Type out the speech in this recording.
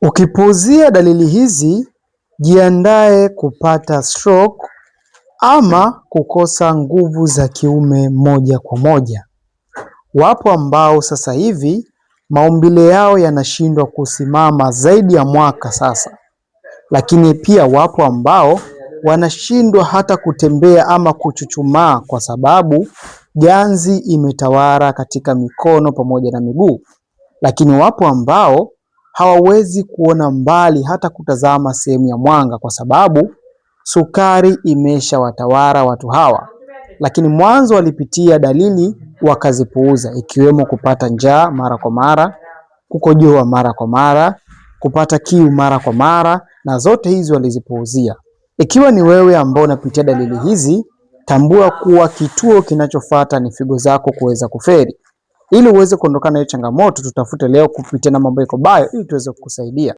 Ukipuuzia dalili hizi, jiandae kupata stroke ama kukosa nguvu za kiume moja kwa moja. Wapo ambao sasa hivi maumbile yao yanashindwa kusimama zaidi ya mwaka sasa, lakini pia wapo ambao wanashindwa hata kutembea ama kuchuchumaa kwa sababu ganzi imetawala katika mikono pamoja na miguu. Lakini wapo ambao hawawezi kuona mbali hata kutazama sehemu ya mwanga kwa sababu sukari imeshawatawala watu hawa. Lakini mwanzo walipitia dalili wakazipuuza, ikiwemo kupata njaa mara kwa mara, kukojoa mara kwa mara, kupata kiu mara kwa mara, na zote hizi walizipuuzia. Ikiwa ni wewe ambao unapitia dalili hizi, tambua kuwa kituo kinachofuata ni figo zako kuweza kufeli. Ili uweze kuondokana na hiyo changamoto, tutafute leo kupitia namba ambayo iko bio ili tuweze kukusaidia.